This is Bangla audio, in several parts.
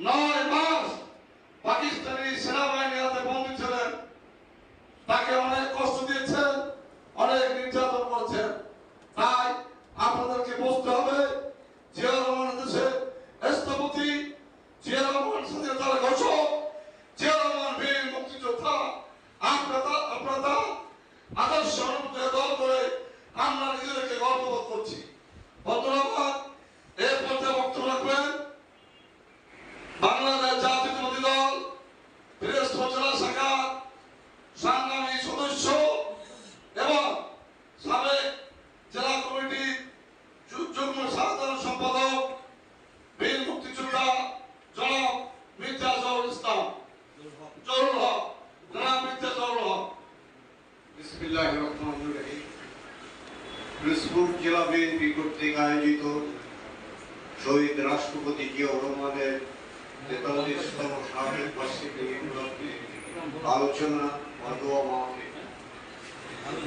9 মাস পাকিস্তানি সেনাবাহিনী হাতে বন্দী ছিলেন, তাকে অনেক কষ্ট দিয়েছেন, অনেক নির্যাতন করেছেন। তাই আপনাদেরকে বুঝতে হবে, জিয়া রহমান দেশে স্থপতি, জিয়া রহমান স্বাধীনতার ঘোষক, জিয়া রহমান বীর মুক্তিযোদ্ধা। আপনারা আদর্শ অনুভূতির দল করে আমরা নিজেদেরকে গর্ববোধ করছি। বন্ধুরা, এর পর্যায়ে বক্তব্য রাখবেন বাংলাদেশ জাতীয়তাবাদী দল পিরোজপুর জেলা শাখা সংগ্রামী সদস্য এবং সাবেক জেলা কমিটির যুগ্ম সাধারণ সম্পাদক বীর মুক্তিযোদ্ধা জনাব মির্জা জহুরুল ইসলাম জহুরুল হক। জনাব মির্জা জহুরুল হক। বিসমিল্লাহির রহমানির রহিম। পিরোজপুর জেলা বিএনপি কর্তৃক আয়োজিত শহীদ রাষ্ট্রপতি জিয়াউর রহমানের 43তম শাহাদত বার্ষিকী উপলক্ষে আলোচনা ও দোয়া মাহফিল।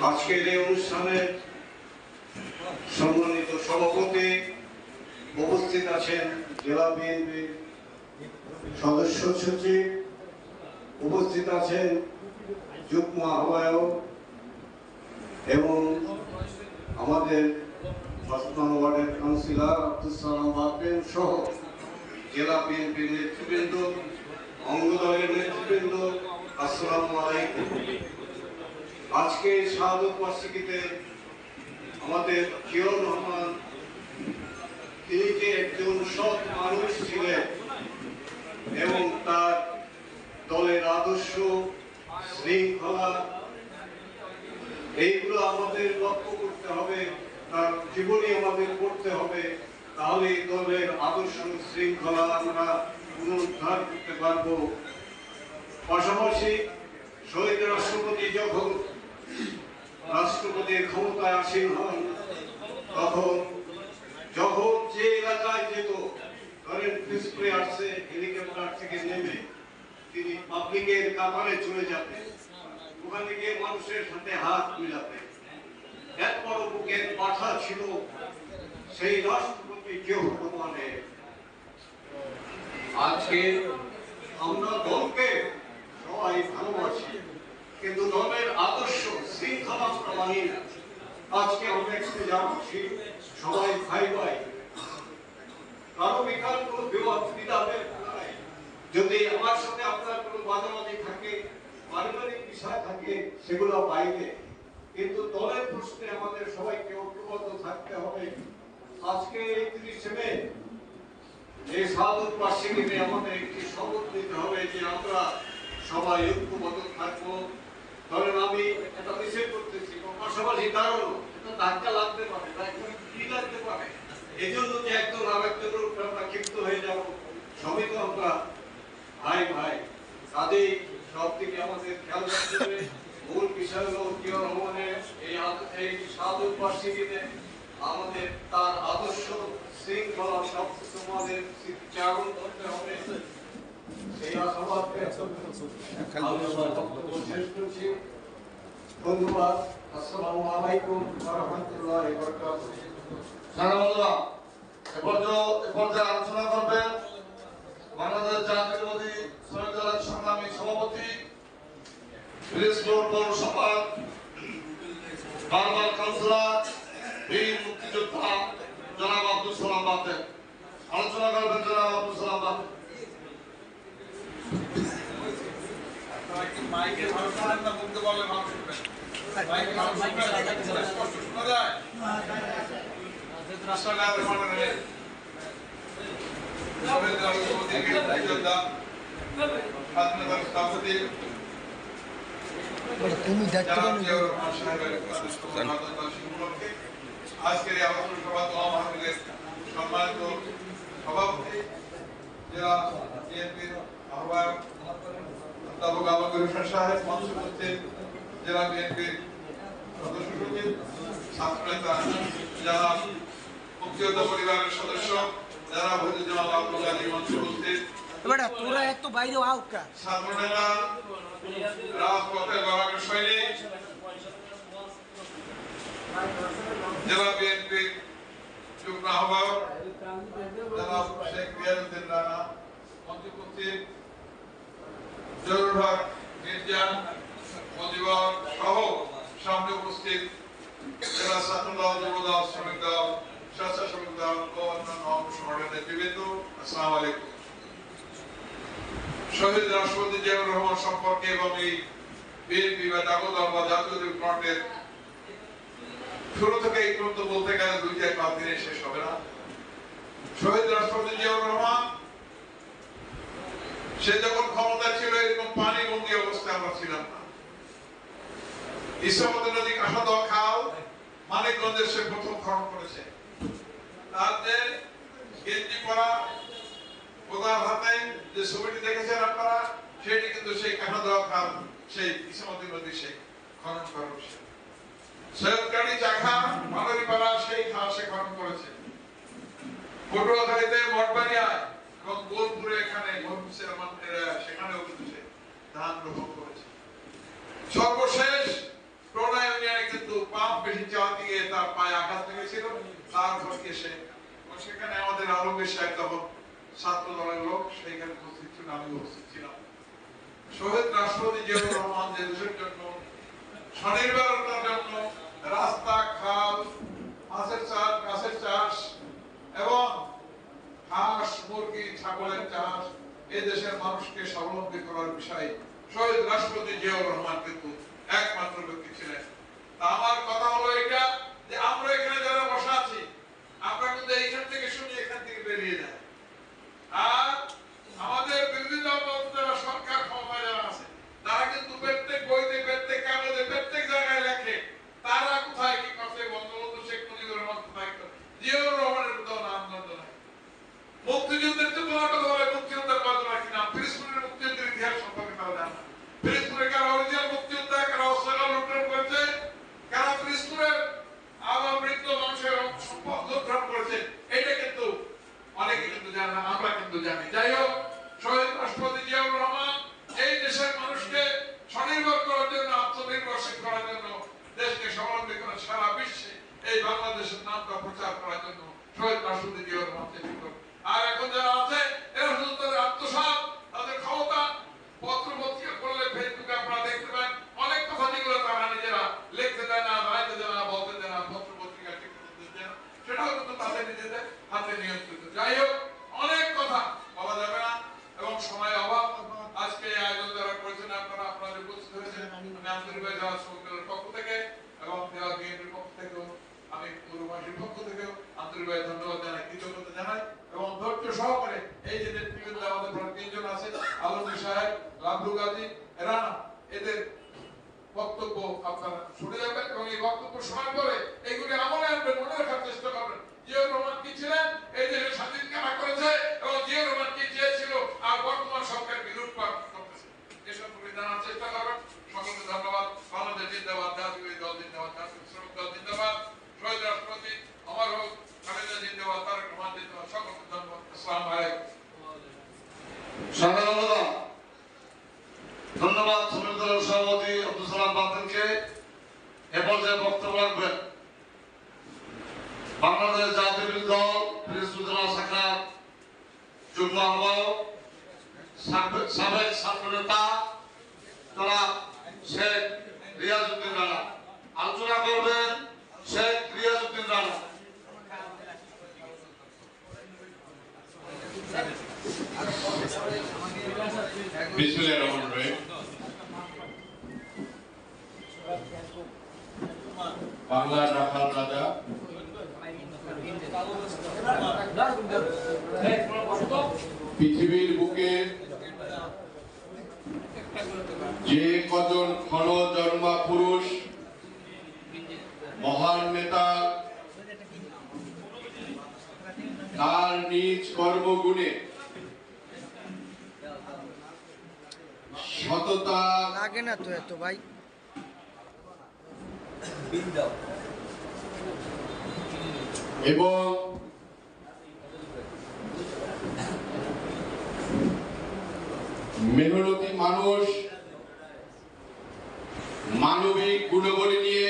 আজকের এই অনুষ্ঠানে সম্মানিত সভাপতি, উপস্থিত আছেন জেলা বিএনপির সদস্য সচিব, উপস্থিত আছেন যুগ্ম আহ্বায়ক এবং আমাদের ৫ নং ওয়ার্ডের কাউন্সিলর আব্দুল সালাম বাকের সহ জেলা বিএনপির নেতৃবৃন্দ, অঙ্গদলের নেতৃবৃন্দ, আসসালামু আলাইকুম। আজকে শাহাদত বার্ষিকীতে আমাদের জিয়াউর রহমান, তিনি যে একজন সৎ মানুষ ছিলেন এবং তার দলের আদর্শ, শৃঙ্খলা, এইগুলো আমাদের লক্ষ্য করতে হবে, তার জীবনী আমাদের পড়তে হবে। তাহলে এই দলের আদর্শ শৃঙ্খলা আমরা পুনরুদ্ধার করতে পারব। পাশাপাশি শহীদ রাষ্ট্রপতি যখন রাষ্ট্রপতির ক্ষমতায় আসীন হন, তখন যখন যে এলাকায় যেত, ধরেন পিছপে আসছে, হেলিকপ্টার থেকে নেমে তিনি পাবলিকের কাতারে চলে যেতেন, ওখানে গিয়ে মানুষের সাথে হাত মিলাতেন। এত বড় বুকের পাঠা ছিল সেই রাষ্ট্রপতি জিয়াউর রহমানের। আজকে আমরা দলকে সবাই ভালোবাসি, কিন্তু দলের আদর্শ শৃঙ্খলা আমরা মানি না। আজকে আমরা একটু যাচ্ছি সবাই ভাই ভাই, কারো বিকাল কোনো বিবাদের নাই। যদি আমার সাথে আপনার কোনো বাদাবাদি থাকে, পারিবারিক বিষয় থাকে, সেগুলো বাইরে, কিন্তু দলের প্রশ্নে আমাদের সবাইকে ঐক্যবদ্ধ থাকতে হবে। আজকে 31শে মে এই শাহাদত বার্ষিকীতে আমাদের একটি শপথ নিতে হবে যে আমরা সবাই ঐক্যবদ্ধ থাকবো। ধরেন আমি একটা মিছিল করতেছি, পাশাপাশি কারণ এটা ধাক্কা লাগতে পারে, কি লাগতে পারে, এই জন্য যে একজন আরেকজনের উপরে আমরা ক্ষিপ্ত হয়ে যাবো, সবই তো আমরা ভাই ভাই। তাদের সব থেকে আমাদের খেয়াল রাখতে হবে। মূল বিষয় হলো জিয়াউর রহমানের এই শাহাদত বার্ষিকীতে আমাদের তার আদর্শ, শৃঙ্খলা, সবকিছু আমাদের স্মৃতিচারণ করতে হবে। এই আশাবাদ শেষ করছি। ধন্যবাদ। আসসালামু আলাইকুম ওয়া রাহমাতুল্লাহি ওয়া বারাকাতুহু। বন্ধুরা, এ পর্যায়ে আলোচনা করবেন বাংলাদেশ জাতীয়তাবাদী শ্রমিক দলের সংগ্রামী সভাপতি, পিরোজপুর পৌরসভার বারবার কাউন্সিলর, বীর মুক্তিযোদ্ধা জনাব আব্দুল সালাম বাকের। আলোচনা করবেন জনাব আব্দুল সালাম বাকের। মাইকের ভালো শোনেন না, মুখে বলে ভালো শুনবেন। মাইকের ভালো শুনবেন, স্পষ্ট শোনা যায়। আসসালামু আলাইকুম। শহীদ রাষ্ট্রপতি বীর মুক্তিযোদ্ধা স্বাধীনতার স্থপতি জনাব জিয়াউর রহমান সাহেবের শাহাদত বার্ষিকী উপলক্ষে আজকের এই আলোচনা সভা দোয়া মাহফিলের সম্মানিত সভাপতি, জেলা বিএনপির আহ্বায়ক অধ্যাপক আবুল হোসেন সাহেব, মঞ্চে উপস্থিত জেলা বিএনপির সদস্য সচিব, ছাত্রনেতা যারা মুক্তিযোদ্ধা পরিবারের সদস্য, যারা ভূতজামাল আব্দুল গাজী, মঞ্চে উপস্থিত ছাত্রনেতা, রাজপথের গণাঢ্য সৈনিক, জেলা বিএনপির যুগ্ম আহ্বায়ক জনাব শেখ রিয়াজউদ্দিন রানা, মঞ্চে উপস্থিত জরুর হক, মির্জা, মজিবর সহ সামনে উপস্থিত জেলা ছাত্রদল, যুবদল, শ্রমিক দল, স্বেচ্ছাসেবক দল ও অন্যান্য অঙ্গ সংগঠনের নেতৃবৃন্দ, আসসালামু আলাইকুম। শহীদ রাষ্ট্রপতি জিয়াউর রহমান সম্পর্কে এবং এই বিএনপি বা জাগদল বা জাতীয় ফ্রন্টের শুরু থেকে এই পর্যন্ত বলতে গেলে 2-4 দিনে শেষ হবে না। শহীদ রাষ্ট্রপতি জিয়াউর রহমান সে যখন ক্ষমতা ছিল এরকম পানি বন্দী অবস্থায় আমরা ছিলাম না। ইছামতি নদী কাঁসাদহ খাল মানিকগঞ্জের সে প্রথম খনন করেছে। তার যে গেঞ্জি পরা ওনার হাতে যে ছবিটি দেখেছেন আপনারা, সেটি কিন্তু সেই কাঁসাদহ খাল, সেই ইছামতি নদী সেই খনন করা হয়েছে। সৈয়দ কালী চাখা মাদারীপাড়া সেই খাল সে খনন করেছে। পটুয়াখালীতে মঠবাড়িয়ায় এবং বোলপুরে এখানে সেখানেও কিন্তু সে ধান রোপণ করেছে। সর্বশেষ টোনা ইউনিয়নে কিন্তু পাম্প বেশি চালাতে গিয়ে তার পায়ে আঘাত লেগেছিল, তারপর এসে সেখানে আমাদের আলমগীর সাহেব তখন ছাত্র দলের লোক সেইখানে উপস্থিত ছিল, আমি উপস্থিত ছিলাম। শহীদ রাষ্ট্রপতি জিয়াউর রহমান যে দেশের জন্য স্বনির্ভরতার জন্য রাস্তা, খাল, মাছের চাষ এবং হাঁস, মুরগি, ছাগলের চাষ এই দেশের মানুষকে স্বাবলম্বী করার বিষয়ে শহীদ রাষ্ট্রপতি জিয়াউর রহমান কিন্তু একমাত্র ব্যক্তি ছিলেন। আমার কথা হলো এটা যে আমরা এখানে যারা বসা আছি, আমরা কিন্তু এইখান থেকে শুনি, এখান থেকে বেরিয়ে যায়। আর আমাদের বিরোধী দল যারা সরকার ক্ষমতায় যারা আছে, তারা কিন্তু প্রত্যেক বইতে, প্রত্যেক কাগজে, প্রত্যেক জায়গায় লেখে তারা কোথায় কি করছে, বঙ্গবন্ধু শেখ মুজিবুর রহমান কোথায় করে, জিয়াউর রহমানের তো নাম গন্ধ নাই। মুক্তিযুদ্ধের চেতনাটা ধরে মুক্তিযুদ্ধের ঘটনা কিনা, পিরোজপুরের মুক্তিযুদ্ধের ইতিহাস সম্পর্কে তারা জানে না। পিরোজপুরে কারা অরিজিনাল মুক্তিযোদ্ধা, কারা অস্ত্র লুণ্ঠন করেছে, কারা পিরোজপুরের মৃত মানুষের সম্পদ লুণ্ঠন করেছে, এটা কিন্তু অনেকে কিন্তু জানে না, আমরা কিন্তু জানি। যাই হোক, শহীদ রাষ্ট্রপতি জিয়াউর রহমান এই দেশের মানুষকে স্বনির্ভর করার জন্য, আত্মনির্ভরশীল করার জন্য, দেশকে স্বাবলম্বী করে সারা বিশ্বে এই বাংলাদেশের নামটা প্রচার করার জন্য শহীদ রাষ্ট্রপতি জিয়াউর রহমান চেষ্টা করেন। আর এখন যারা আছে এরা শুধু তাদের আত্মসাৎ, তাদের ক্ষমতা, পত্র পত্রিকা করলে ফেসবুকে আপনারা দেখতে পান অনেক কথা যেগুলো তারা নিজেরা লিখতে দেয় না, বানাইতে দেয় না, বলতে দেয় না, পত্র পত্রিকা ঠিক করতে দেয় না, সেটাও কিন্তু তাদের নিজেদের হাতে নিয়ন্ত্রিত। যাই হোক, অনেক কথা বলা যাবে না এবং সময় অভাব। আজকে আয়োজন যারা করেছেন আপনারা, আপনাদের উপস্থিত হয়েছেন, আমি আন্তরিকভাবে যারা শ্রমিকদের পক্ষ থেকে এবং যারা বিএনপির পক্ষ থেকেও, আমি পৌরবাসীর পক্ষ থেকেও আন্তরিকভাবে ধন্যবাদ জানাই, কৃতজ্ঞতা জানাই এবং ধৈর্য সহকারে এই যে নেতৃবৃন্দ আমাদের প্রায় 3 জন আছে, আলমগীর সাহেব, লাভলু গাজী, রানা, এদের বক্তব্য আপনারা শুনে যাবেন এবং এই বক্তব্য শোনার পরে এইগুলি আমলে আনবেন, মনে রাখার চেষ্টা করবেন। জিয়াউর রহমান কি ছিলেন, এই দেশের স্বাধীন কারা করেছে এবং জিয়াউর রহমান কি চেয়েছিল আর বর্তমান সরকার বিরোধ করতেছে, এসব জানার চেষ্টা করবেন। সকলকে ধন্যবাদ। বাংলাদেশ জিন্দাবাদ, জাতীয় দল জিন্দাবাদ, জাতীয় শ্রমিক দল জিন্দাবাদ, শহীদ রাষ্ট্রপতি অমর হোক, খালেদা জিন্দাবাদ, তারেক রহমান জিন্দাবাদ। সকলকে ধন্যবাদ। আসসালামু আলাইকুম। ধন্যবাদ শ্রমিক দলের সভাপতি আব্দুল সালাম বাতেনকে। এ পর্যায়ে বক্তব্য রাখবেন বাংলাদেশ জাতীয় দল পিরোজপুর জেলা শাখার যুগ্ম আহ্বায়ক, সাবেক ছাত্র নেতা জনাব শেখ রিয়াজউদ্দিন রানা। আলোচনা করবেন শেখ রিয়াজউদ্দিন রানা। বিসমিল্লাহির রহমানির রহিম। বাংলার রাখাল রাজা পৃথিবীর বুকে যে কজন ক্ষণ জন্মা পুরুষ, মহান নেতা, তার নিজ কর্মগুণে সততা লাগে না তো এত ভাই এবং মেহনতি মানুষ মানবিক গুণাবলী নিয়ে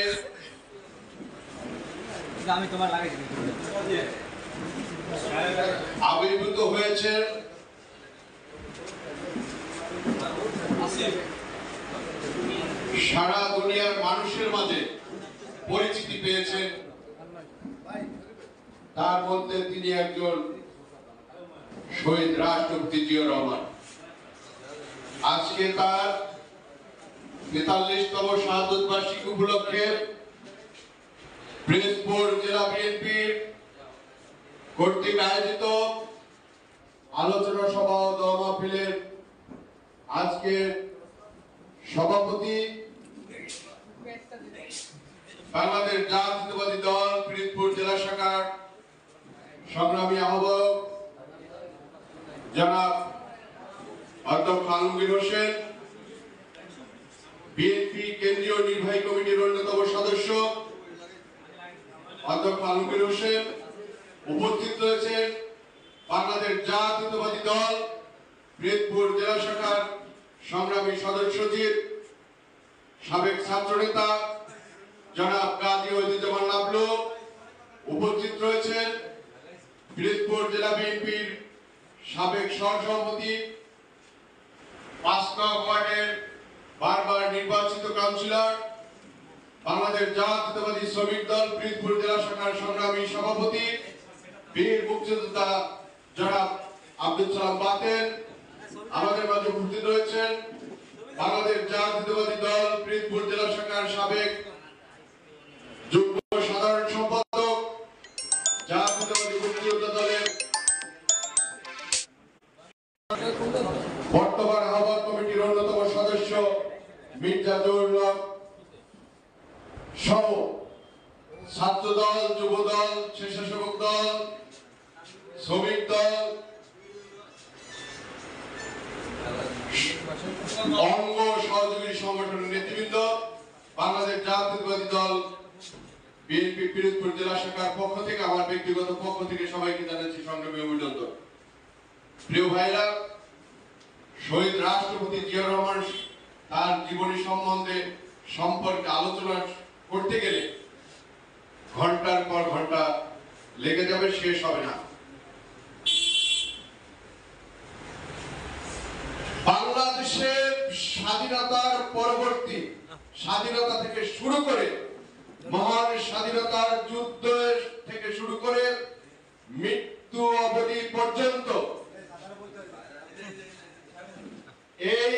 আমি তোমার লাগাই আবির্ভূত হয়েছে সারা দুনিয়ার মানুষের মাঝে পরিচিতি পেয়েছেন। তার মধ্যে তিনি একজন শহীদ রাষ্ট্রপতি জিয়াউর রহমান। আজকে তার ৪৩তম শাহাদত বার্ষিকী উপলক্ষে পিরোজপুর জেলা বিএনপির কর্তৃক আয়োজিত আলোচনা সভা ও দোয়া মাহফিলের আজকে সভাপতি বাংলাদেশ জাতীয়তাবাদী দল পিরোজপুর জেলা শাখার সংগ্রামী আহ্বায়ক জনাব অধ্যক্ষ আলমগীর হোসেন, বিএনপি কেন্দ্রীয় নির্বাহী কমিটির অন্যতম সদস্য অধ্যক্ষ আলমগীর হোসেন, উপস্থিত রয়েছেন বাংলাদেশ জাতীয়তাবাদী দল পিরোজপুর জেলা শাখার সংগ্রামী সদস্য সচিব সাবেক ছাত্রনেতা জনাব গাজী ওয়াহিদুজ্জামান লাবলু, উপস্থিত রয়েছেন পিরোজপুর জেলা বিএনপির সাবেক সহসভাপতি ৫ নং ওয়ার্ডের বারবার নির্বাচিত কাউন্সিলর বাংলাদেশ জাতীয়তাবাদী শ্রমিক দল পিরোজপুর জেলা শাখার সংগ্রামী সভাপতি বীর মুক্তিযোদ্ধা জনাব আব্দুল সালাম বাতেন। আমাদের মাঝে উপস্থিত রয়েছেন বাংলাদেশ জাতীয়তাবাদী দল পিরোজপুর জেলা শাখার সাবেক যুগ্ম সাধারণ সম্পাদক জাতীয়তাবাদী মুক্তিযোদ্ধা দলের বর্তমান আহ্বায়ক কমিটির অন্যতম সদস্য মির্জা জহুরুল্লাহ সহ ছাত্র দল, যুব দল, স্বেচ্ছাসেবক দল, শ্রমিক দল, অঙ্গ সহযোগী সংগঠনের নেতৃবৃন্দ, বাংলাদেশ জাতীয়তাবাদী দল বিএনপি পিরোজপুর জেলা শাখার পক্ষ থেকে, আমার ব্যক্তিগত পক্ষ থেকে সবাইকে জানাচ্ছি সংগ্রামী অভিনন্দন। প্রিয় ভাইরা, শহীদ রাষ্ট্রপতি জিয়াউর রহমান তার জীবনী সম্পর্কে আলোচনা করতে গেলে ঘন্টার পর ঘন্টা লেগে যাবে, শেষ হবে না। বাংলাদেশের স্বাধীনতার পরবর্তী স্বাধীনতা থেকে শুরু করে মহান স্বাধীনতার যুদ্ধ থেকে শুরু করে মৃত্যু অবধি পর্যন্ত এই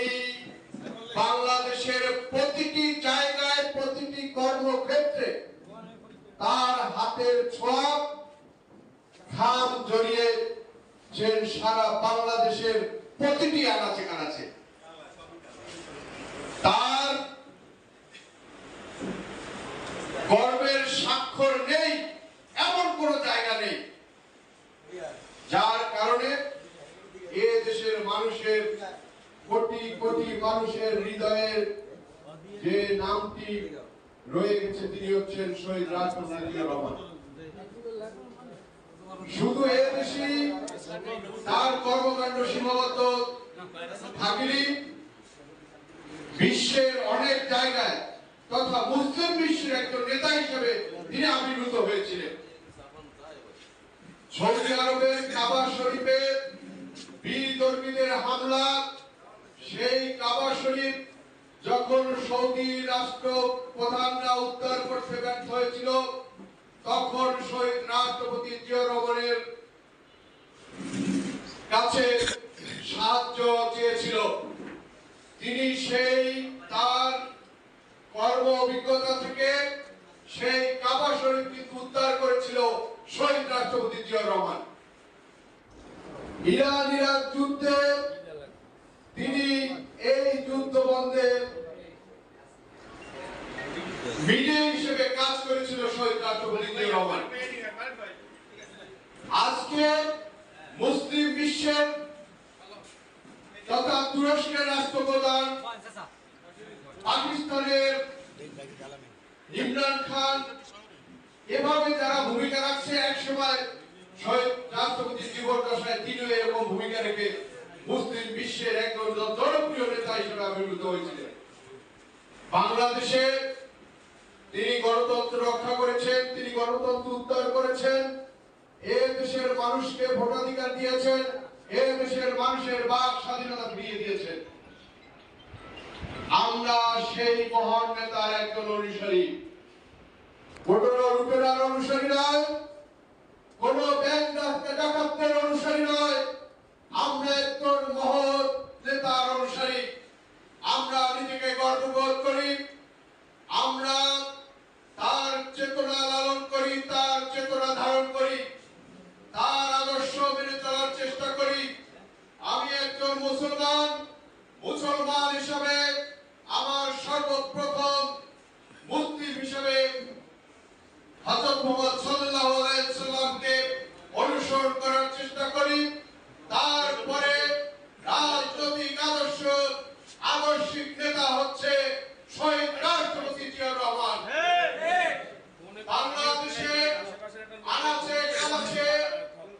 বাংলাদেশের প্রতিটি জায়গায়, প্রতিটি কর্মক্ষেত্রে তার হাতের ছোঁয়া ঘাম জড়িয়েছেন সারা বাংলাদেশের প্রতিটি আনাচে কানাচে। তার গর্বের স্বাক্ষর নেই এমন কোন জায়গা নেই, যার কারণে এ দেশের মানুষের কোটি কোটি মানুষের হৃদয়ের যে নামটি রয়ে গেছে তিনি হচ্ছেন শহীদ রাষ্ট্রপতি জিয়াউর রহমান। শুধু এ দেশে তার কর্মকাণ্ড সীমাবদ্ধ থাকেনি, বিশ্বের অনেক জায়গায় তথা মুসলিম বিশ্বের একজন নেতা হিসেবে তিনি আবির্ভূত হয়েছিলেন। সৌদি আরবের কাবা শরীফে বিধর্মীদের হামলা, সেই কাবা শরীফ যখন সৌদি রাষ্ট্র প্রধানরা উদ্ধার করতে ব্যর্থ হয়েছিল, তখন শহীদ রাষ্ট্রপতি জিয়াউর রহমানের কাছে সাহায্য চেয়েছিল। তিনি সেই তার কর্ম অভিজ্ঞতা থেকে সেই কাবা শরীফ কিন্তু উদ্ধার করেছিল শহীদ রাষ্ট্রপতি জিয়াউর রহমান। ইরান ইরাক যুদ্ধে তিনি এই যুদ্ধ বন্ধে মিডিয়া হিসেবে কাজ করেছিল শহীদ রাষ্ট্রপতি জিয়াউর রহমান। আজকে মুসলিম বিশ্বের তথা তুরস্কের রাষ্ট্রপ্রধান, পাকিস্তানের ইমরান খান, এভাবে যারা ভূমিকা রাখছে, এক সময় শহীদ রাষ্ট্রপতি জীবদ্দশায় তিনিও এরকম ভূমিকা রেখে মুসলিম বিশ্বের একজন জনপ্রিয় নেতা হিসেবে আবির্ভূত হয়েছিলেন। বাংলাদেশে তিনি গণতন্ত্র রক্ষা করেছেন, তিনি গণতন্ত্র উদ্ধার করেছেন, এ দেশের মানুষকে ভোটাধিকার দিয়েছেন, এ দেশের মানুষের বাক স্বাধীনতা ফিরিয়ে দিয়েছেন। আমরা সেই মহান নেতার একজন অনুসারী, কোন রূপের অনুসারী নয়, কোন ব্যাংক ডাকাতের অনুসারী নয়। আমরা একজন মহৎ নেতার অনুসারী। আমরা নিজেকে গর্ববোধ করি। আমরা তার চেতনা লালন করি, তার চেতনা ধারণ করি, তার আদর্শ মেনে চলার চেষ্টা করি। আমি একজন মুসলমান হিসাবে আমার সর্বপ্রথম মুসলিম হিসাবে হযরত মুহাম্মদ সাল্লাল্লাহু আলাইহি ওয়াসাল্লামকে অনুসরণ করার চেষ্টা করি। তারপরে রাজনৈতিক আদর্শিক নেতা হচ্ছে শহীদ রাষ্ট্রপতি জিয়াউর রহমান। বাংলাদেশে আনাচে কানাচে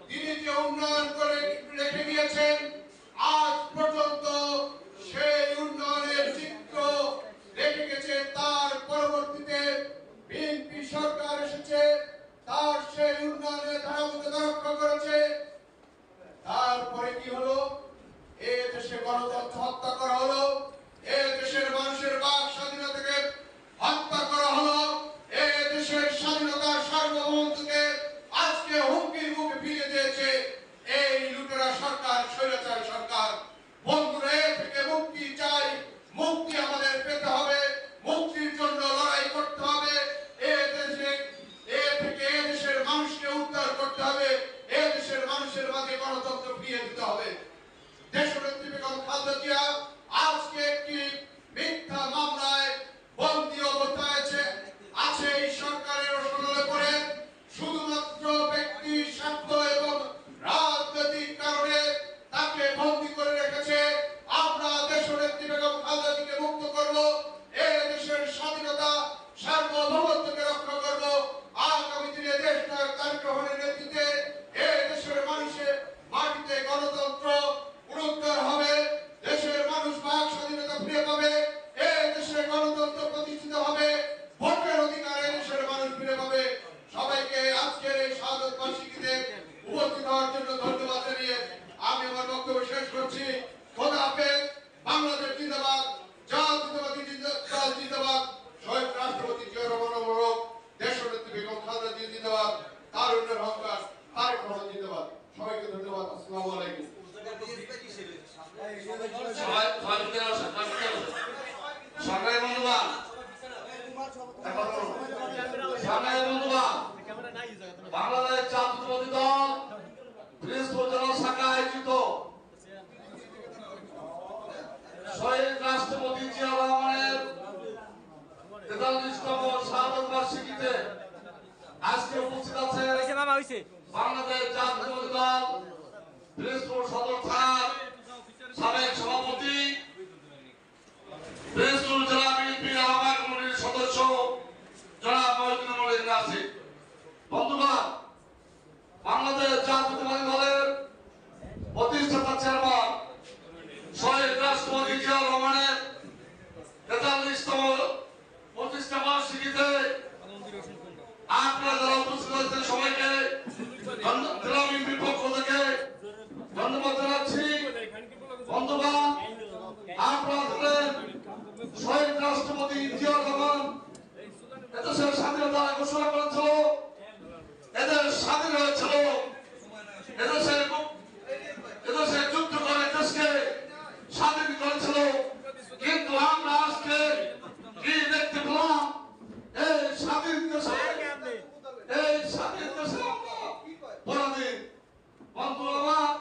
তিনি যে উন্নয়ন করে রেখে গিয়েছেন, আজ পর্যন্ত সেই উন্নয়নের চিত্র রেখে গেছে। তার পরবর্তীতে বিএনপি সরকার এসেছে, তার সেই উন্নয়নের ধারাবাহিকতা রক্ষা করেছে। তারপরে কি হলো? এ দেশে গণতন্ত্র হত্যা করা হলো, এ দেশের মানুষের বাক স্বাধীনতাকে হত্যা করা হলো, এ দেশের স্বাধীনতার সার্বভৌমত্বকে আজকে হুমকির মুখে ফিরে দিয়েছে এই লুটেরা সরকার, স্বৈরাচার সরকার। বন্ধুরা, এ থেকে মুক্তি চাই, মুক্তি আমাদের পেতে হবে, মুক্তির জন্য লড়াই করতে হবে। এ দেশের মানুষকে উদ্ধার করতে হবে, এ দেশের মানুষের মাঝে গণতন্ত্র ফিরিয়ে দিতে হবে। দেশনেত্রী বেগম খালেদা জিয়া আজকে একটি মিথ্যা মামলায় বন্দী অবস্থায় আছে এই সরকারের সনলে পড়ে। শুধুমাত্র ব্যক্তি স্বার্থ এবং রাজনৈতিক কারণে তাকে বন্দী করে রেখেছে। আমরা দেশনেত্রী বেগম খালেদা জিয়াকে মুক্ত করব, এই দেশের স্বাধীনতা সার্বভৌমত্বকে রক্ষা করব। আগামী দিনে দেশ নায়ক তারেক রহমানের নেতৃত্বে এই দেশের মানুষের মাটিতে গণতন্ত্র পুনরুদ্ধার হবে, দেশের মানুষ বাক স্বাধীনতা ফিরে পাবে, এই দেশে গণতন্ত্র প্রতিষ্ঠিত হবে, ভোটের অধিকার এই দেশের মানুষ ফিরে পাবে। সবাইকে আজকের এই শাহাদত বার্ষিকীতে উপস্থিত হওয়ার জন্য ধন্যবাদ জানিয়ে আমি আমার বক্তব্য শেষ করছি। খোদা হাফেজ। বাংলাদেশ জিন্দাবাদ, জাতীয়তাবাদী দল জিন্দাবাদ, শহীদ রাষ্ট্রপতি জিয়াউর রহমান অমর, দেশনেত্রী বেগম খালেদা জিয়া জিন্দাবাদ, তারুণ্যের হংকার তারেক রহমান জিন্দাবাদ। সবাইকে ধন্যবাদ। আসসালামু আলাইকুম। বাংলাদেশ জাতীয়তাবাদী দল পিরোজপুর জেলা শাখা আয়োজিত শহীদ রাষ্ট্রপতি জিয়াউর রহমানের ৪৩তম শাহাদত বার্ষিকীতে আজকে উপস্থিত আছেন বাংলাদেশ জাতীয়তাবাদী দল পিরোজপুর সদর থানার সাবেক সভাপতি, পিরোজপুর জেলা বিএনপির আহ্বায়ক কমিটির সদস্য জনাব মহিউদ্দিন মল্লিক নাসির। বন্ধুগণ, বাংলাদেশ জাতীয়তাবাদী দলের প্রতিষ্ঠাতা চেয়ারম্যান শহীদ রাষ্ট্রপতি জিয়াউর রহমানের ৪৩তম প্রতিষ্ঠা বার্ষিকীতে আপনারা যারা উপস্থিত হয়েছেন সবাইকে জেলা বিএনপির পক্ষ থেকে ধন্যবাদ জানাচ্ছি। বন্ধুগণ, আপনারা জানেন শহীদ রাষ্ট্রপতি জিয়াউর রহমান এদেশের স্বাধীনতা ঘোষণা করেছিল, এদেশ স্বাধীন হয়েছিল, এদেশে যুদ্ধ করে দেশকে স্বাধীন করেছিল। কিন্তু আমরা আজকে কি দেখতে পেলাম? এই স্বাধীন দেশে পরাধীন। বন্ধু আমার,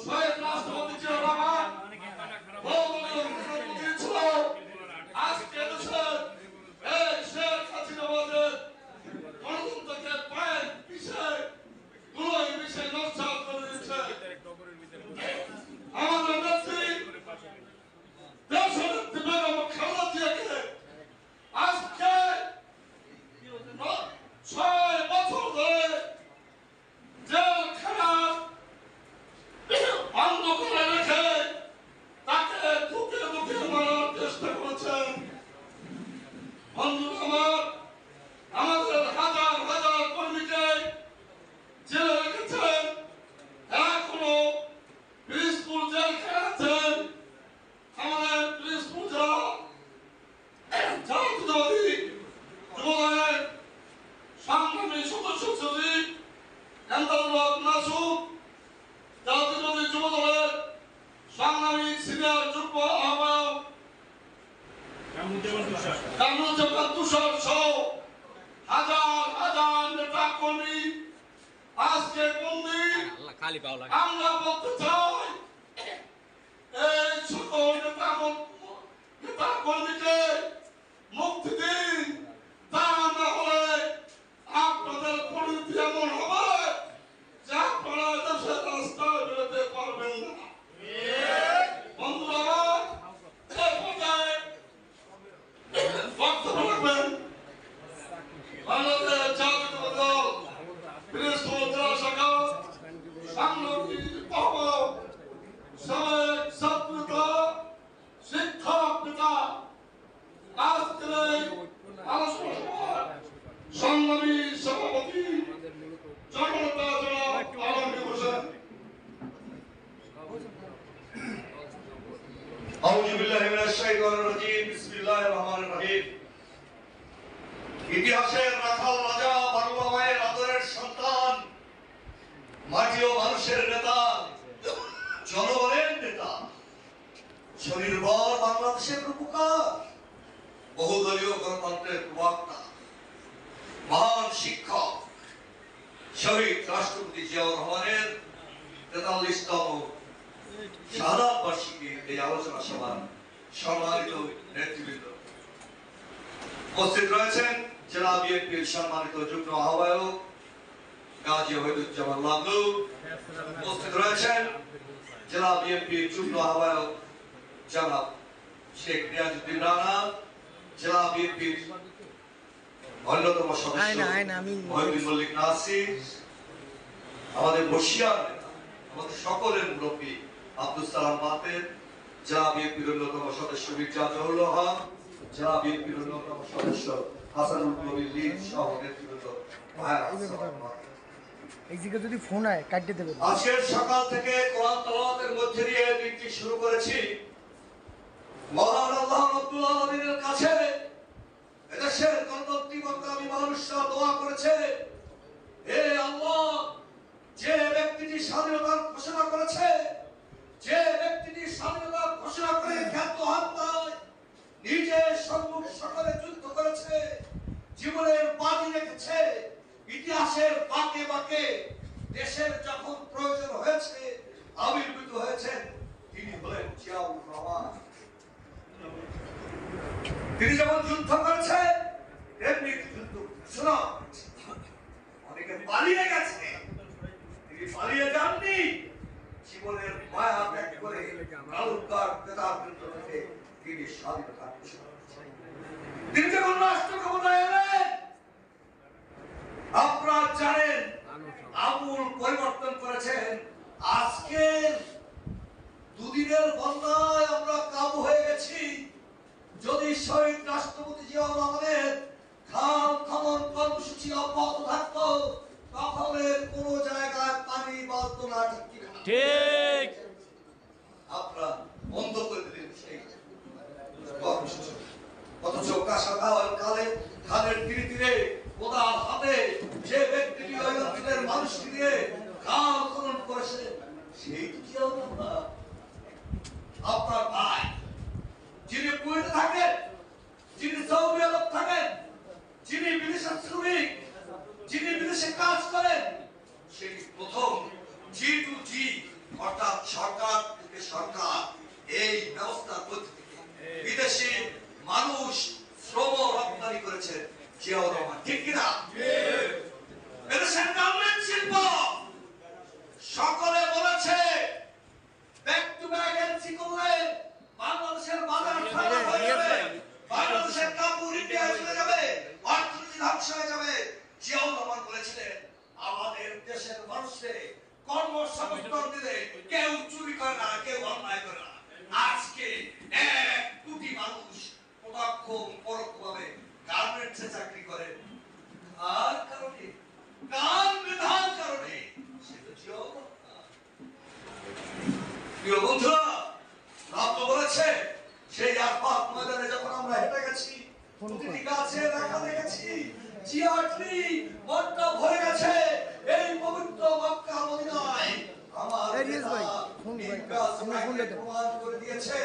শহীদ রাষ্ট্রপতি জিয়াউর রহমান ছিল আজকে দেশের এই শেখ হাসিনাবাদের গণতন্ত্রকে পায়ের পিছিয়ে গুলোয় মিশে নস্বাত করে দিচ্ছে। আমাদের নেত্রী দেশনেত্রী বেগম খালেদা জিয়াকে আজকে 6 বছর ধরে জেলখানার সংগ্রামী সিনিয়র যুগ্ম আহ্বায়ক কামরুজ্জামান তুষার সহ হাজার হাজার নেতা কর্মী আজকে বন্দী। আমরা বলতে চাই এই সকল নেতা কর্মীকে মুক্তি দিন, তা না হলে আপনাদের পরিণতি এমন হবে যে আপনারা দেশের রাস্তায় বেরোতে পারবেন না। বন্ধুরা এই পর্যায়ে বক্তব্য রাখবেন বাংলাদেশ জাতীয়তাবাদী দল পিরোজপুর জেলা শাখা সাংগঠনিক আহ্বায়ক সাবেক ছাত্রনেতা শিক্ষক নেতা আজকের এই আলোচনা সভার সংগ্রামী সভাপতি জননেতা জনাব আলমগীর হোসেন। আউযু বিল্লাহি মিনাশ শাইতানির রাজীম। বিসমিল্লাহির রহমানির রহিম। ইতিহাসের রাখাল রাজা, বাংলা মায়ের আদরের সন্তান, মাটি ও মানুষের নেতা, জনগণের নেতা, স্বনির্ভর বাংলাদেশের রূপকার, বহুদলীয় গণতন্ত্রের প্রবক্তা, মহান শিক্ষক, শহীদ রাষ্ট্রপতি জিয়াউর রহমানের ৪৩তম শাহাদাত বার্ষিকী এই আলোচনা সভার সম্মানিত নেতৃবৃন্দ, উপস্থিত রয়েছেন জেলা বিএনপির সম্মানিত যুগ্ম আহ্বায়ক গাজী ওহিদুজ্জামান লাবলু, উপস্থিত রয়েছেন জেলা বিএনপির যুগ্ম আহ্বায়ক জনাব শেখ রিয়াজউদ্দিন রানা, জেলা বিএনপির অন্যতম সদস্য মহিউদ্দিন মল্লিক নাসির, আমাদের বর্ষিয়ার নেতা, আমাদের সকলের মুরব্বী আব্দুল সালাম বাতের, জেলা বিএনপির অন্যতম সদস্য মির্জা জহুরুল হক, জেলা বিএনপির অন্যতম সদস্য হাসানুল কবির লিন সহ নেতৃবৃন্দ। যদি ফোন হয় কাটতে দেবে। আজকের সকাল থেকে কোরআন তেলাওয়াতের মধ্যে দিয়ে দিনটি শুরু করেছি। মহান আল্লাহ রাব্বুল আলামিনের কাছে এদেশের গণতন্ত্রী মানুষরা দোয়া করেছে, হে আল্লাহ, যে ব্যক্তিটি স্বাধীনতার ঘোষণা করেছে, যে ব্যক্তিটি স্বাধীনতার ঘোষণা করে খ্যাত হত্যায় নিজে সম্মুখ সকলে যুদ্ধ করেছে, জীবনের বাজি রেখেছে, ইতিহাসের বাঁকে বাঁকে দেশের যখন প্রয়োজন হয়েছে আবির্ভূত হয়েছেন, তিনি হলেন জিয়াউর রহমান। তিনি যেমন যুদ্ধ করেছে তেমনি যুদ্ধ ঘোষণা করেছে। অনেকে পালিয়ে গেছে, তিনি পালিয়ে যাননি, জীবনের মায়া ত্যাগ করে কালুকার নেতাবৃন্দ থেকে তিনি স্বাধীনতা ঘোষণা করেছেন। তিনি যখন রাষ্ট্র ক্ষমতায় এলেন, আপনারা জানেন আমূল পরিবর্তন করেছেন। আজকে দুদিনের বন্যায় আমরা কাবু হয়ে গেছি। যদি শহীদ রাষ্ট্রপতি জিয়াউর রহমানের খাল খনন কর্মসূচি অব্যাহত থাকত, তাহলে কোন জায়গায় পানি বাড়ত না। ঠিক আপনারা বন্ধ করে দিলেন সেই কর্মসূচি। অথচ কাঁসা কালে খালের তীরে তীরে কোদাল হাতে যে ব্যক্তিটি ওই অঞ্চলের মানুষকে দিয়ে খাল খনন করেছে, সেই জিয়াউর রহমান আপনার ভাই, যিনি কুয়েতে থাকেন, যিনি সৌদি আরব থাকেন, যিনি বিদেশের শ্রমিক, যিনি বিদেশে কাজ করেন, সেই প্রথম G2G অর্থাৎ সরকার থেকে সরকার এই ব্যবস্থার মধ্যে থেকে বিদেশি মানুষ শ্রম রপ্তানি করেছে জিয়াউর রহমান। ঠিক কিনা? এদেশের গার্মেন্ট শিল্প সকলে বলেছে ব্যাক টু ব্যাক এলসি করলে বাংলাদেশের বাজার খারাপ হয়ে যাবে, বাংলাদেশের কাপড় ইন্ডিয়ায় চলে যাবে, অর্থনীতি ধ্বংস হয়ে যাবে। জিয়াউর রহমান বলেছিলেন আমাদের দেশের মানুষকে কর্মসংস্থান দিলে কেউ চুরি করে না, কেউ অন্যায় করে না। আজকে 1 কোটি মানুষ প্রত্যক্ষ পরোক্ষভাবে গার্মেন্টসে চাকরি করে। আর কারণে কার বিধান কারণে সেটা জিয়াউর রহমান। প্রিয় বন্ধুরা, রাত বলেছে সেই আরফাত ময়দানে যখন আমরা হেঁটে গেছি, প্রতিটি গাছে রাখা দেখেছি জিয়াট্রি মনটা ভরে গেছে এই পবিত্র মক্কা মদিনায়। আমার ইমপ্রেস প্রমাণ করে দিয়েছে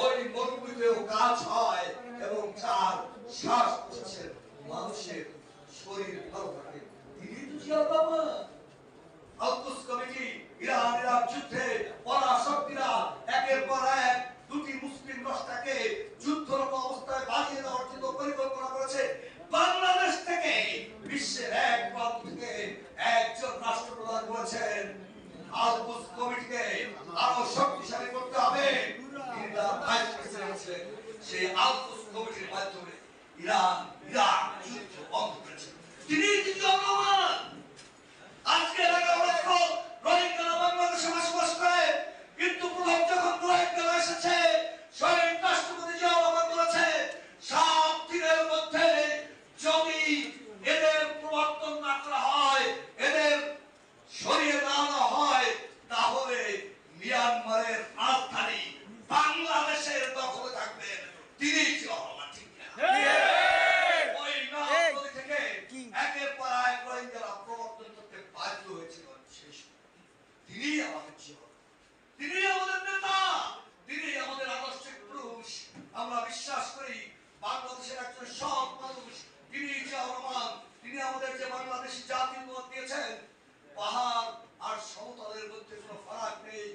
ওই মরুভূমিতেও কাজ হয় এবং তার শ্বাস প্রশ্বাসের মানুষের শরীর ভালো থাকে। তিনি তো জিয়াউর রহমান। আলকুস কমিটি ইরান ইরাক যুদ্ধে পরাশক্তিরা একের পর এক দুটি মুসলিম রাষ্ট্রকে যুদ্ধরত অবস্থায় বাজিয়ে দেওয়ার জন্য পরিকল্পনা করেছে। বাংলাদেশ থেকে বিশ্বের এক প্রান্ত থেকে একজন রাষ্ট্রপ্রধান বলেছেন আলকুস কমিটিকে আরো শক্তিশালী করতে হবে। তিনি তার ভাইস প্রেসিডেন্ট ছিলেন। সেই আলকুস কমিটির মাধ্যমে ইরান ইরাক যুদ্ধ বন্ধ করেছে। তিনি জিয়াউর রহমান। আজকে রোহিঙ্গারা বাংলাদেশে বসবাস করে, কিন্তু প্রথম যখন রোহিঙ্গারা এসেছে শহীদ রাষ্ট্রপতি জিয়াউর রহমান বলেছে 7 দিনের মধ্যে যদি এদের প্রবর্তন না করা হয়, এদের সরিয়ে না আনা হয়, তাহলে মিয়ানমারের রাজধানী বাংলাদেশের দখলে থাকবেন তিনি জিয়াউর রহমান। ঠিক না? ওই নদী থেকে একের পর এক রোহিঙ্গারা প্রবর্তন করতে বাধ্য হয়েছিল। তিনি আমাদের জীবন, তিনি আমাদের নেতা, তিনি আমাদের আদর্শের পুরুষ। আমরা বিশ্বাস করি বাংলাদেশের একজন সৎ মানুষ তিনি জিয়াউর রহমান। তিনি আমাদের যে বাংলাদেশি জাতির মত দিয়েছেন, পাহাড় আর সমতলের মধ্যে কোনো ফারাক নেই,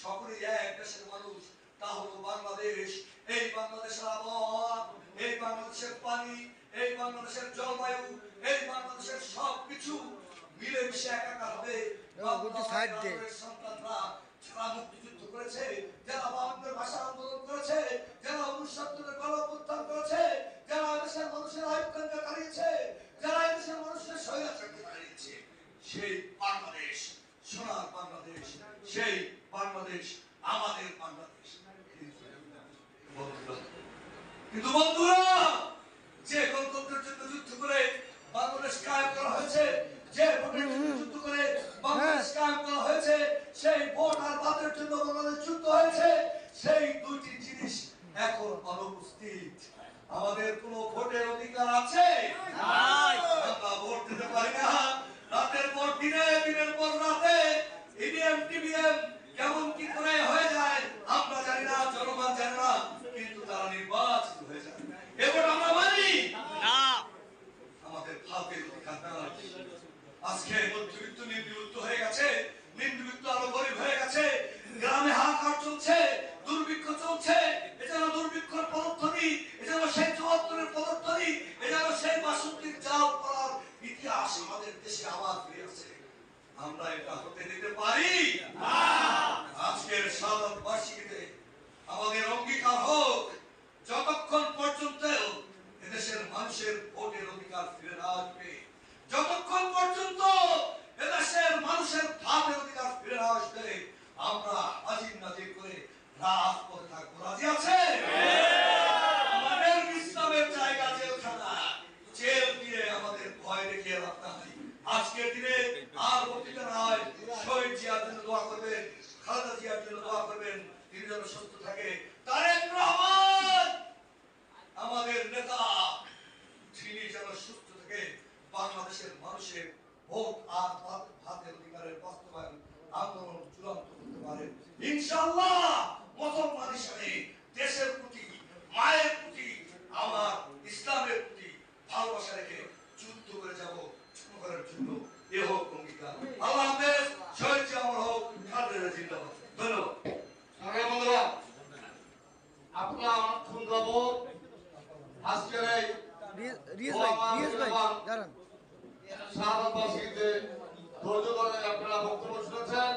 সকলেই এক দেশের মানুষ। তা হলো বাংলাদেশ। এই বাংলাদেশের আবহাওয়া, এই বাংলাদেশের পানি, এই বাংলাদেশের জলবায়ু, এই বাংলাদেশের সবকিছু মিলেমিশে একাকার হবে। সন্তানরা যারা মুক্তিযুদ্ধ করেছে, যারা বাংলার ভাষা আন্দোলন করেছে, যারা 69-এর গণঅভ্যুত্থান করেছে, যারা দেশের মানুষের আয়ুকাঙ্ক্ষা হারিয়েছে, যারা দেশের মানুষের স্বৈরাচারকে হারিয়েছে, সেই বাংলাদেশ সোনার বাংলাদেশ, সেই বাংলাদেশ আমাদের বাংলাদেশ। কিন্তু বন্ধুরা, যে গণতন্ত্রের জন্য যুদ্ধ করে বাংলাদেশ কায়েম করা হয়েছে, যে ভোটের জন্য যুদ্ধ করে বাংলাদেশ কায়েম করা হয়েছে, সেই ভোট আর বাতের জন্য বাংলাদেশ যুদ্ধ হয়েছে, সেই দুইটি জিনিস এখন অনুপস্থিত। আমাদের কোনো ভোটের অধিকার আছে? আমরা ভোট দিতে পারি না। রাতের পর দিনে, দিনের পর রাতে ইভিএম টিভিএম কেমন কি করে হয়ে যায় আমরা জানি না, জনগণ জানে না, কিন্তু তারা নির্বাচিত হয়ে যায়। এবার আমরা মানি না, আমাদের ভাতের অধিকার নাই। আজকে মধ্যবিত্ত নিম্নবিত্ত হয়ে গেছে, নিম্নবিত্ত আরো গরিব হয়ে গেছে, গ্রামে হাহাকার চলছে, দুর্ভিক্ষ চলছে। এ যেন দুর্ভিক্ষর পদধ্বনি, এ যেন সেই 74-এর পদধ্বনি, এ যেন সেই 62-র জাল করার ইতিহাস আমাদের দেশে আবার ফিরে আসছে। আমরা এটা হতে দিতে পারি না। আজকের শাহাদাত বার্ষিকীতে আমাদের অঙ্গীকার হোক, যতক্ষণ পর্যন্ত এদেশের মানুষের ভোটের অধিকার ফিরে না আসবে, যতক্ষণ পর্যন্ত এদেশের মানুষের ভাতের অধিকার ফিরে না আসবে, আমরা হাজির নাজির করে রাজপথে থাকবো। রাজি আছে? আমাদের ইসলামের জায়গা জেলখানা, জেল দিয়ে আমাদের ভয় দেখিয়ে লাভ নাই। আজকের দিনে আর বক্তৃতা নয়, শহীদ জিয়ার জন্য দোয়া করবেন, খালেদা জিয়ার জন্য দোয়া করবেন, তিনি যেন সুস্থ থাকে। তারেক রহমান আমাদের নেতা, তিনি যেন সুস্থ থেকে বাংলাদেশের মানুষের ভোট আর ভাতের অধিকারের বাস্তবায়ন আন্দোলন চূড়ান্ত করতে পারেন ইনশাআল্লাহ। মুসলমান হিসেবে দেশের প্রতি, মায়ের প্রতি, আমার ইসলামের প্রতি ভালোবাসা রেখে যুদ্ধ করে যাব জনগণের জন্য। এ হোক অঙ্গীকার। আল্লাহ হাফেজ। শহীদ জিয়া অমর হোক, খালেদা জিন্দাবাদ। ধন্যবাদ। বন্ধুরা, আপনারা অনেকক্ষণ যাবত আজকের এই শাহাদাত বার্ষিকীতে ধৈর্য ধরে আপনারা বক্তব্য শুনেছেন।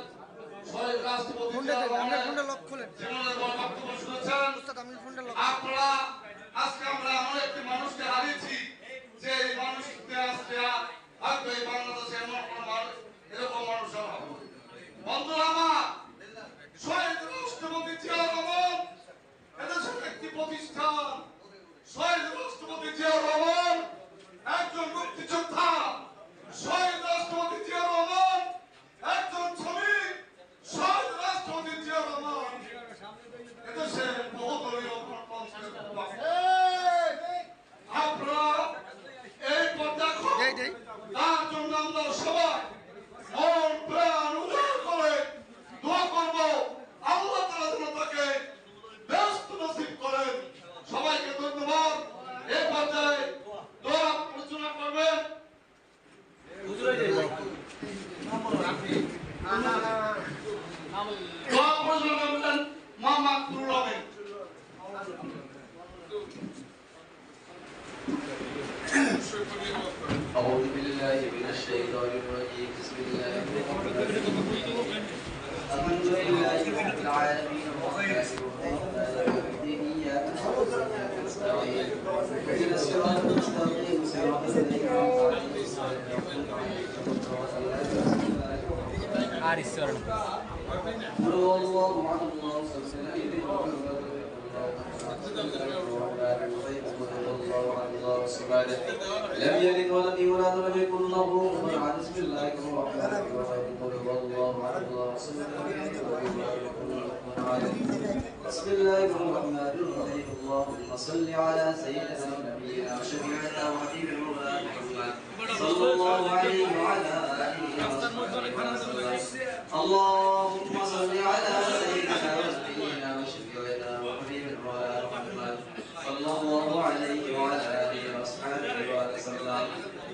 শহীদ রাষ্ট্রপতি জিয়াউর রহমানের জীবনের বক্তব্য শুনেছেন। আপনারা আজকে আমরা এমন একটি মানুষকে হারিয়েছি যে এই মানুষকে আজকে হয়তো এই বাংলাদেশে এমন কোনো মানুষ, এরকম মানুষ হবে। বন্ধুরা আমার, শহীদ রাষ্ট্রপতি জিয়াউর রহমান এদেশের একটি প্রতিষ্ঠান। শহীদ রাষ্ট্রপতি জিয়াউর রহমান একজন মুক্তিযোদ্ধা। শহীদ রাষ্ট্রপতি জিয়াউর রহমান একজন শ্রমিক। শহীদ রাষ্ট্রপতি জিয়াউর রহমান এদেশের বহুদলীয় গণতন্ত্রের আপনারা এই পর্যায়ে তার জন্য আমরা সবাই দোয়া পরিচালনা করবেন মোহাম্মদ নুরুল আমিন। أعوذ بالله من الشيطان الرجيم بسم الله الرحمن الرحيم الحمد لله رب العالمين الرحمن الرحيم إياك نعبد وإياك نستعين اهدنا الصراط المستقيم صراط الذين أنعمت عليهم قل هو الله أحد الله الصمد لم يلد ولم يولد ولم يكن له كفوا أحد بسم الله الرحمن الرحيم قل هو الله أحد الله الصمد بسم الله الرحمن الرحيم اللهم صل على سيدنا ونبينا وشفيعنا وحبيبنا مولانا محمد صلى الله عليه وعلى آله وصحبه وسلم اللهم صل على سيدنا ونبينا وشفيعنا وحبيبنا مولانا محمد صلى الله عليه وعلى آله وصحبه وسلم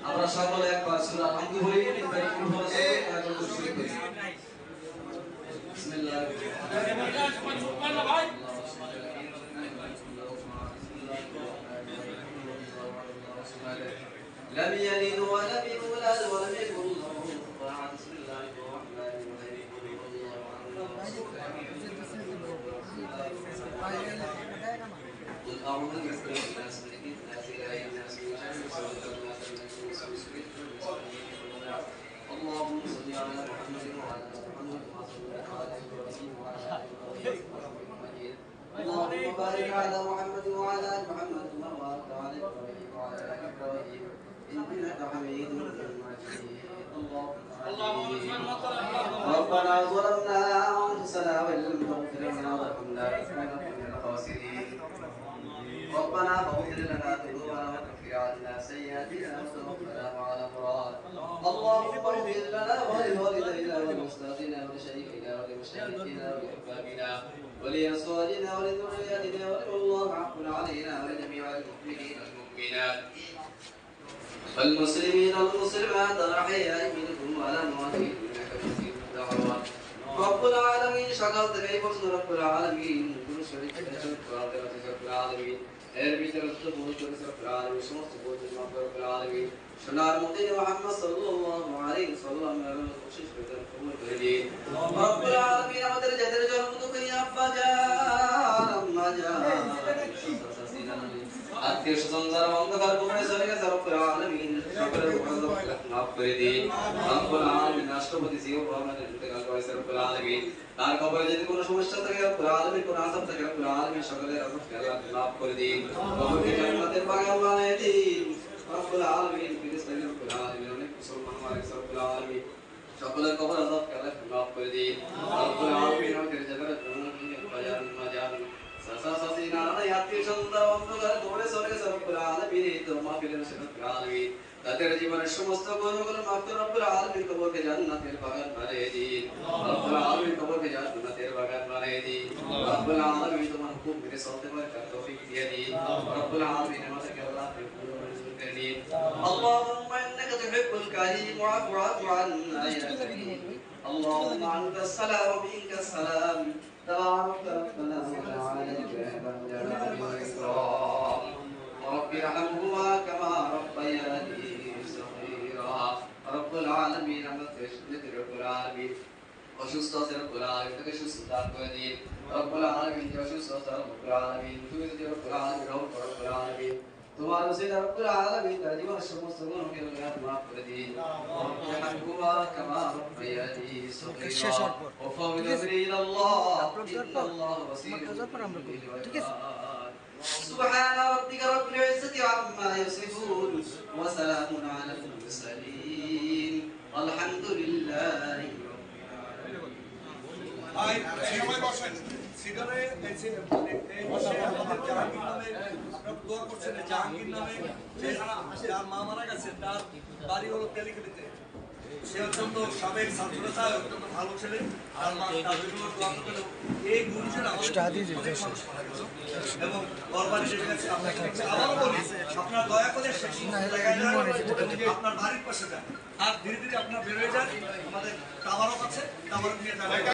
আমরা সকলে একবার সূরা আলহামদু হই বিসমিল্লাহ لم يلد ولم يولد ولم يكن له كفوا أحد بسم الله الرحمن الرحيم قل أعوذ برب الناس ملك الناس إله الناس من شر الوسواس الناس من وسوس اللهم صل على محمد وعلى آل محمد كما صليت على إبراهيم وعلى آل إبراهيم اللهم بارك على محمد وعلى آل محمد كما باركت على إبراهيم وعلى آل إبراهيم إنك حميد مجيد ربنا ظلمنا أنفسنا وإن لم تغفر لنا وترحمنا لنكونن من الخاسرين ربنا فاغفر لنا ذنوبنا وكفر عنا سيئاتنا وتوفنا مع الأبرار اللهم اغفر لنا ولوالدينا ولمستاذنا ولشيخنا ولمشايخنا ولأحبابنا ولأزواجنا ولذرياتنا ولمن الله حق علينا ولجميع المؤمنين والمؤمنات والمسلمين والمسلمات الأحياء منهم والأموات إنك مجيب الدعوات رب العالمين شكرت كيف رب العالمين كل شريك رب العالمين এরবি তরফ বহুত রব العالمين সমস্ত বহুত রব العالمين সোনার মধ্যে মুহাম্মদ সাল্লাল্লাহু আলাইহি ওয়াসাল্লাম এর কোশিশ করে কবুল করে দিন রব العالمين আমাদের যাদের জন্ম দুঃখী আব্বা জান আম্মা জান আত্মীয় স্বজন যারা অন্ধকার কবরে চলে গেছে রব العالمين সকলের উপর মাফ করে দিন রব العالمين রাষ্ট্রপতি জিও রহমানের ইন্তেকাল করেছে রব العالمين তার কবরে যদি কোনো সমস্যা থাকে রব العالمين কোনো আযাব থাকে রব العالمين সকলের আযাবকে আল্লাহ মাফ করে দিন কবরকে জান্নাতের বাগান বানিয়ে দিন রব العالمين ফিরিস্তাকে রব العالمين অনেক মুসলমান মালিক রব العالمين সকলের কবর আযাবকে আল্লাহ মাফ করে দিন রব العالمين আমাদের জান্নাতের বাগান মাজান সাসা সাসি নানা আত্মীয় স্বজন অন্ধকার কবরে চলে গেছে রব العالمين তো মাফিলের রব العالمين তাদের জীবনের সমস্ত গুনাহগুলো মাফ করে রব العالمين কবরকে জান্নাতের বাগান বানিয়ে দিন রব العالمين কবরকে জান্নাতের বাগান বানিয়ে দিন রব العالمين তোমার হুকুম মেনে চলতে পারে তার তৌফিক দিয়ে দিন রব العالمين আমাদেরকে আল্লাহ মঞ্জুর করে দিন اللهم انك تحب الكريم واعف عنا يا كريم اللهم انت السلام ومنك السلام تبارك ربنا وتعالى جل جلاله رب ارحمهما كما ربياني صغيرا رب العالمين رب العالمين অসুস্থ আছে রব্বুল আলামিন তাকে সুস্থতা করে দিন রব্বুল আলামিন যে অসুস্থ আছে রব্বুল আলামিন তুমি যদি রব্বুল আলামিন রহম করো রব্বুল আলামিন তোমার ওসিলা রব্বুল আলামিন তার জীবনের সমস্ত গুনাহকে মাফ করে দিন রব্বুহুমা কামা রব্বায়ানি সগীরা ওয়া ফাওয়াইদু ইলাল্লাহ ইন্নাল্লাহ বাসীরুন ঠিক আছে سبحان ربك رب العزة عما يصفون وسلام على المرسلين والحمد لله ভাই সময় বসেন সিডারে এই বসে আমাদের জাহাঙ্গীর নামে আপনারা দোয়া করছেন জাহাঙ্গীর নামে যার মা মারা গেছে তার বাড়ি হলো তেলিখালিতে সে অত্যন্ত সাবেক ছাত্রনেতা অত্যন্ত ভালো ছেলে আর মা তার জন্য দোয়া করবেন এই গুণের আমাদের এবং বরবারি শেখ গেছে আপনাকে আবারও বলি আপনারা দয়া করে আপনার বাড়ির পাশে যান আর ধীরে ধীরে আপনার বের হয়ে যান। আমাদের টাওয়ারও আছে, টাওয়ার নিয়ে যান।